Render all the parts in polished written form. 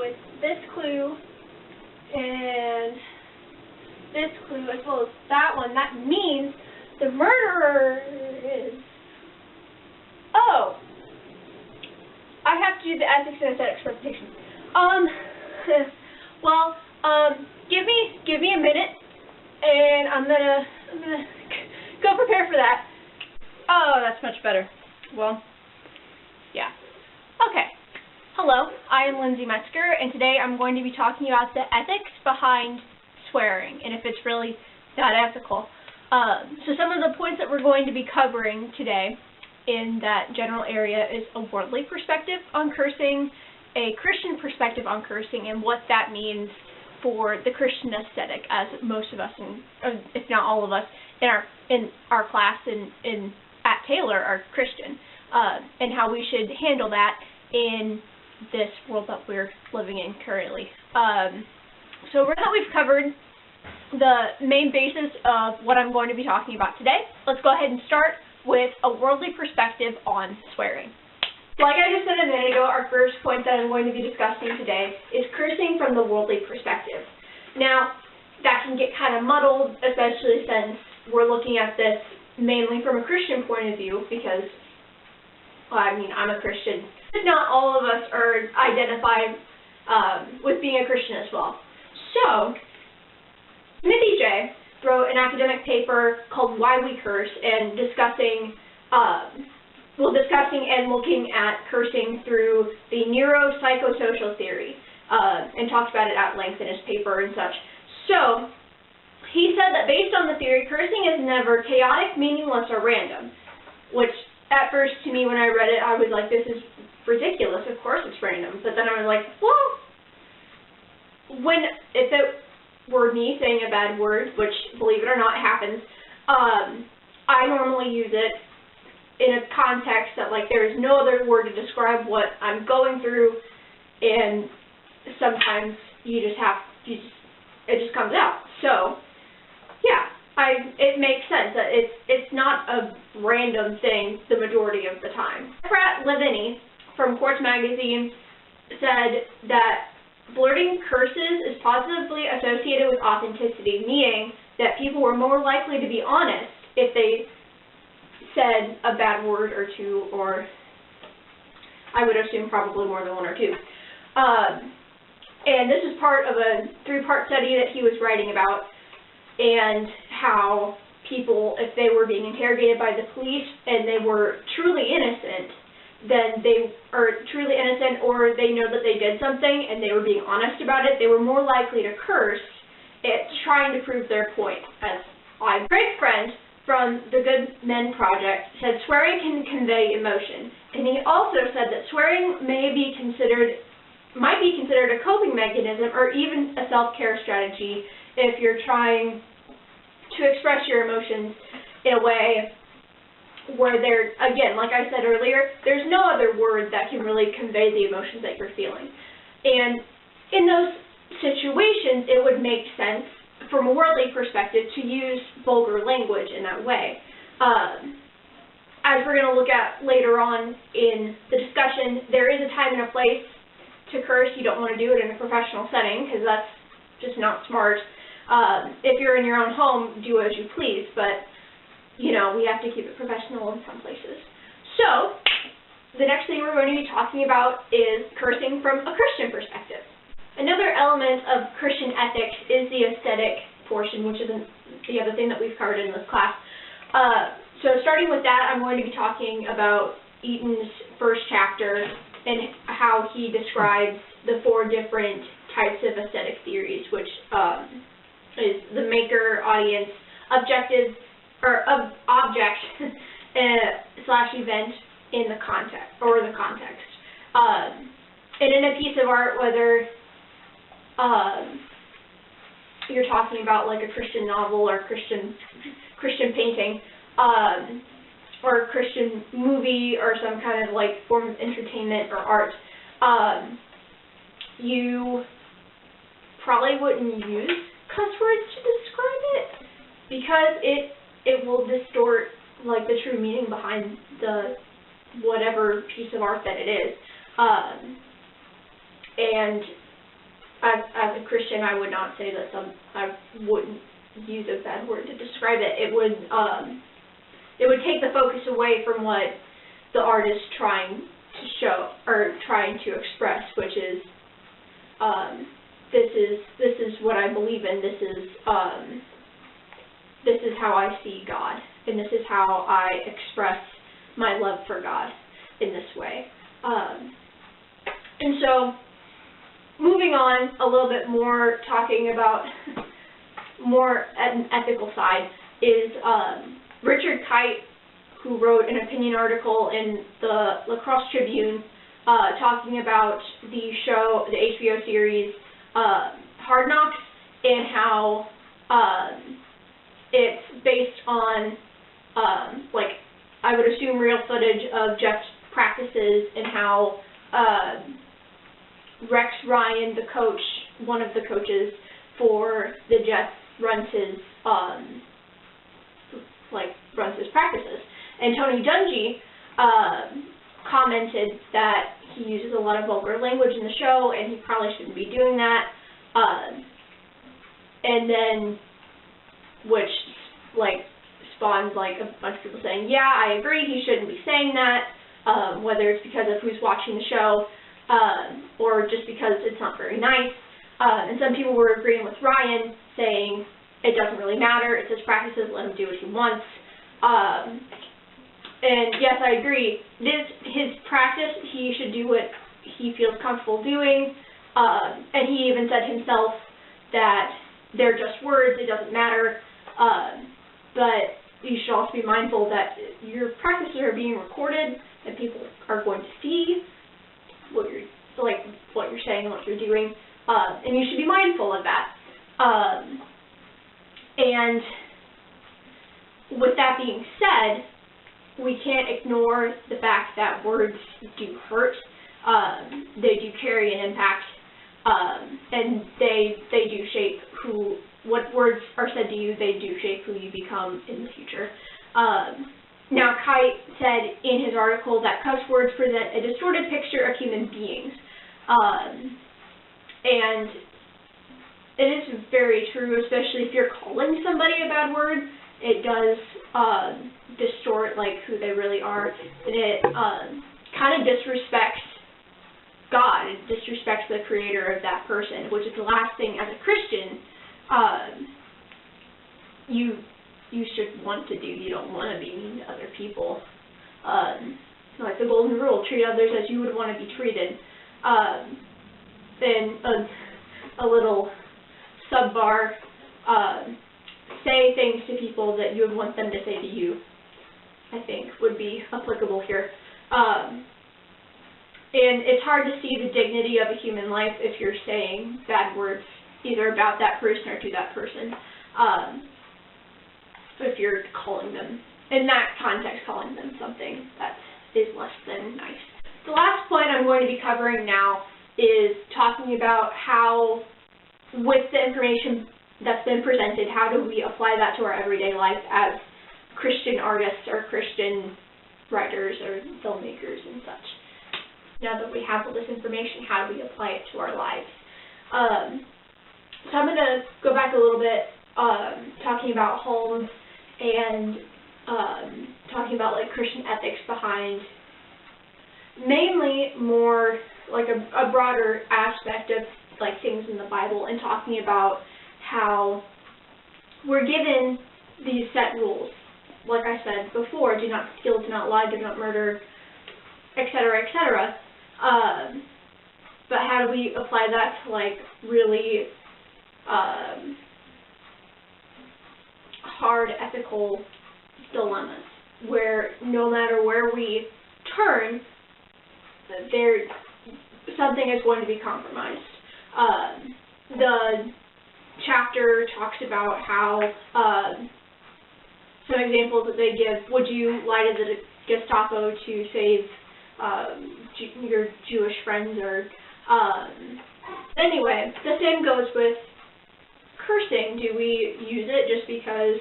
with this clue and this clue as well as that one, that means the murderer is... Oh! I have to do the ethics and aesthetics presentation. Well, give me a minute, and I'm gonna go prepare for that. Oh, that's much better. Well, yeah. Okay. Hello, I am Lindsay Metzger, and today I'm going to be talking about the ethics behind swearing, and if it's really that ethical. So some of the points that we're going to be covering today in that general area is a worldly perspective on cursing, a Christian perspective on cursing, and what that means for the Christian aesthetic, as most of us, if not all of us, in our class at Taylor are Christian, and how we should handle that in this world that we're living in currently. So now that we've covered the main basis of what I'm going to be talking about today, let's go ahead and start with a worldly perspective on swearing. Like I just said a minute ago, our first point that I'm going to be discussing today is cursing from the worldly perspective. Now, that can get kind of muddled, especially since we're looking at this mainly from a Christian point of view, because, well, I mean, I'm a Christian. Not all of us are identified with being a Christian as well. So, Smithy J. wrote an academic paper called Why We Curse, and discussing and looking at cursing through the neuropsychosocial theory, and talked about it at length in his paper and such. So, he said that based on the theory, cursing is never chaotic, meaningless, or random, which at first to me when I read it, I was like, this is ridiculous, of course it's random, but then I was like, well, if it were me saying a bad word, which, believe it or not, happens, I normally use it in a context that, like, there is no other word to describe what I'm going through, and sometimes it just comes out. So, yeah, it makes sense that it's not a random thing the majority of the time. Brett Levine from Quartz Magazine said that blurting curses is positively associated with authenticity, meaning that people were more likely to be honest if they said a bad word or two, or I would assume probably more than one or two. And this is part of a 3-part study that he was writing about, and how people, if they were being interrogated by the police and they were truly innocent, then they are truly innocent, or they know that they did something and they were being honest about it, they were more likely to curse at trying to prove their point. As my great friend from the Good Men Project said, swearing can convey emotion, and he also said that swearing might be considered a coping mechanism, or even a self-care strategy if you're trying to express your emotions in a way where they're, again, like I said earlier, there's no other word that can really convey the emotions that you're feeling. And in those situations, it would make sense, from a worldly perspective, to use vulgar language in that way. As we're going to look at later on in the discussion, there is a time and a place to curse. You don't want to do it in a professional setting, because that's just not smart. If you're in your own home, do as you please, but you know, we have to keep it professional in some places. So, the next thing we're going to be talking about is cursing from a Christian perspective. Another element of Christian ethics is the aesthetic portion, which is the other thing that we've covered in this class. So starting with that, I'm going to be talking about Eaton's first chapter and how he describes the 4 different types of aesthetic theories, which is the maker, audience, objective, or object slash event in the context, or the context. And in a piece of art, whether you're talking about like a Christian novel or Christian painting, or a Christian movie or some kind of like form of entertainment or art, you probably wouldn't use cuss words to describe it, because it will distort like the true meaning behind the whatever piece of art that it is. And as a Christian, I would not say that I wouldn't use a bad word to describe it. It would take the focus away from what the artist trying to show or trying to express, which is this is what I believe in. This is how I see God, and this is how I express my love for God in this way. And so, moving on a little bit more, talking about more an ethical side, is Richard Kite, who wrote an opinion article in the La Crosse Tribune talking about the show, the HBO series Hard Knocks, and how it's based on, like, I would assume real footage of Jeff's practices, and how Rex Ryan, the coach, one of the coaches for the Jets, runs his practices. And Tony Dungy commented that he uses a lot of vulgar language in the show, and he probably shouldn't be doing that. And then, which spawned a bunch of people saying, yeah, I agree, he shouldn't be saying that, whether it's because of who's watching the show, or just because it's not very nice. And some people were agreeing with Ryan, saying it doesn't really matter, it's his practices, let him do what he wants. And yes, I agree, his practice, he should do what he feels comfortable doing, and he even said himself that they're just words, it doesn't matter, but you should also be mindful that your practices are being recorded, and people are going to see what you're saying and what you're doing, and you should be mindful of that. And with that being said, we can't ignore the fact that words do hurt. They do carry an impact, and they do shape what words are said to you, they do shape who you become in the future. Now, Kite said in his article that cuss words present a distorted picture of human beings. And it is very true, especially if you're calling somebody a bad word. It does distort who they really are, and it kind of disrespects God. It disrespects the creator of that person, which is the last thing as a Christian you should want to do. You don't want to be mean to other people. Like the golden rule, treat others as you would want to be treated. And a little sub-bar, say things to people that you would want them to say to you, I think, would be applicable here. And it's hard to see the dignity of a human life if you're saying bad words, either about that person or to that person. If you're calling them, in that context, calling them something that is less than nice. The last point I'm going to be covering now is talking about how, with the information that's been presented, how do we apply that to our everyday life as Christian artists or Christian writers or filmmakers and such. Now that we have all this information, how do we apply it to our lives? So I'm going to go back a little bit, talking about Holmes and talking about Christian ethics behind mainly more a broader aspect of things in the Bible, and talking about how we're given these set rules. Like I said before, do not steal, do not lie, do not murder, etc., etc. But how do we apply that to really hard ethical dilemmas, where no matter where we turn, something is going to be compromised. The chapter talks about how some examples that they give. Would you lie to the Gestapo to save your Jewish friends? Or anyway, the same goes with cursing. Do we use it just because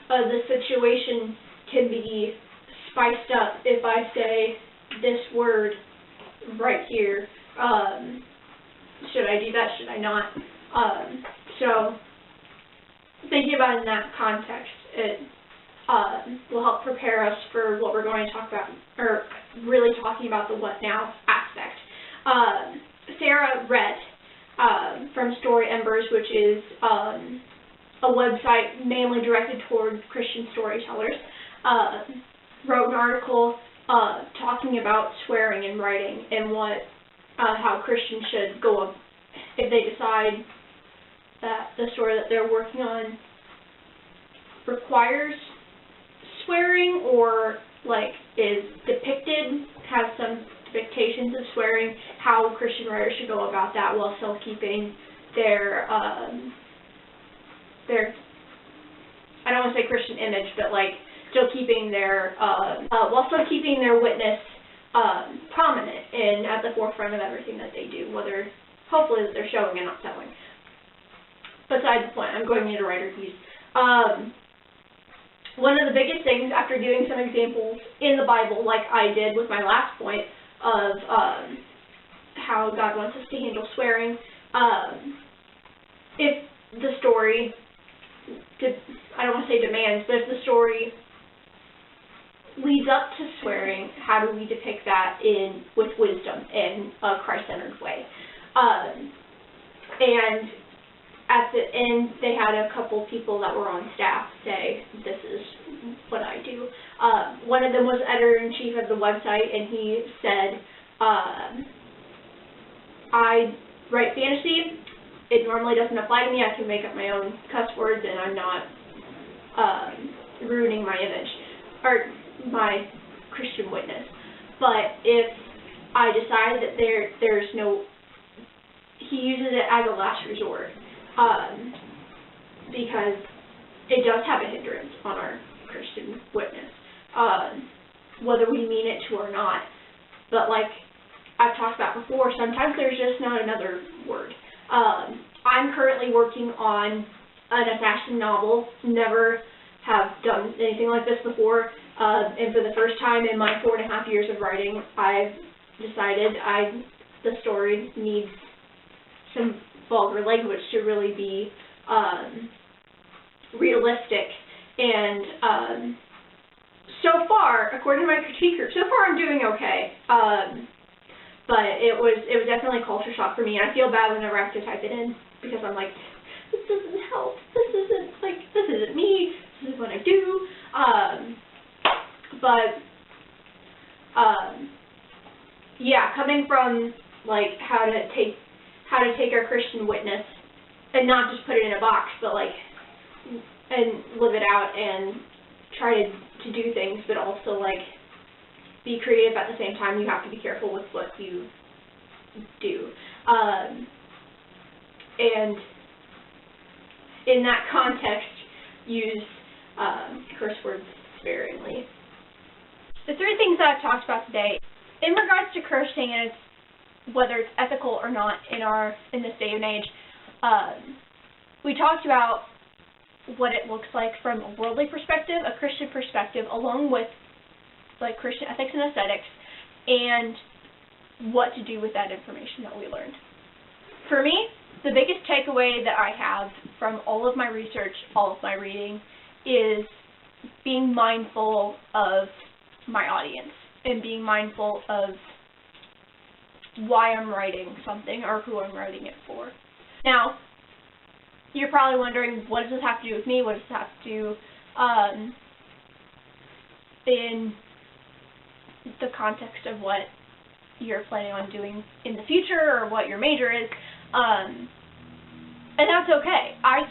the situation can be spiced up if I say this word right here? should I do that, should I not? So thinking about it in that context, it will help prepare us for what we're going to talk about, or really talking about the what now aspect. Sarah Rett from Story Embers, which is a website mainly directed toward Christian storytellers, wrote an article talking about swearing in writing and how Christians should go up if they decide that the story that they're working on requires swearing, or like is depicted, has some depictions of swearing, how Christian writers should go about that while still keeping their I don't want to say Christian image, but like still keeping their while still keeping their witness prominent and at the forefront of everything that they do, whether hopefully that they're showing and not telling. Besides the point, I'm going into writer views. One of the biggest things, after doing some examples in the Bible, like I did with my last point of how God wants us to handle swearing, if the story, I don't want to say demands, but if the story leads up to swearing, how do we depict that with wisdom in a Christ-centered way? And at the end, they had a couple people that were on staff say, this is what I do. One of them was editor-in-chief of the website, and he said, I write fantasy. It normally doesn't apply to me. I can make up my own cuss words, and I'm not ruining my image, or my Christian witness. But if I decide that there's no, he uses it as a last resort, because it does have a hindrance on our Christian witness, whether we mean it to or not. But like I've talked about before, sometimes there's just not another word. I'm currently working on an assassin novel, never have done anything like this before, and for the first time in my 4.5 years of writing, I've decided the story needs some vulgar language to really be realistic. And so far, according to my critique group, so far I'm doing okay. But it was definitely a culture shock for me. And I feel bad whenever I have to type it in, because I'm like, this doesn't help. This isn't me. This is what I do. Yeah, coming from like how to take our Christian witness and not just put it in a box, but like and live it out and try to do things, but also like be creative at the same time. You have to be careful with what you do. And in that context, use curse words sparingly. The three things that I've talked about today, in regards to cursing and whether it's ethical or not in this day and age, we talked about what it looks like from a worldly perspective, a Christian perspective, along with like Christian ethics and aesthetics, and what to do with that information that we learned. For me, the biggest takeaway that I have from all of my research, all of my reading, is being mindful of my audience and being mindful of why I'm writing something or who I'm writing it for. Now, you're probably wondering, what does this have to do with me? What does this have to do in the context of what you're planning on doing in the future or what your major is? And that's okay. I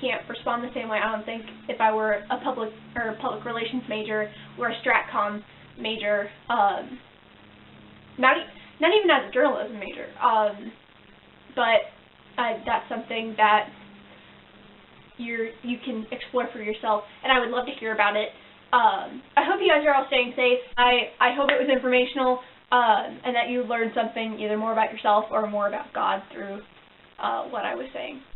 can't respond the same way, I don't think, if I were a public relations major or a stratcom major, not even as a journalism major, but that's something that you can explore for yourself, and I would love to hear about it. I hope you guys are all staying safe. I hope it was informational, and that you learned something, either more about yourself or more about God through what I was saying.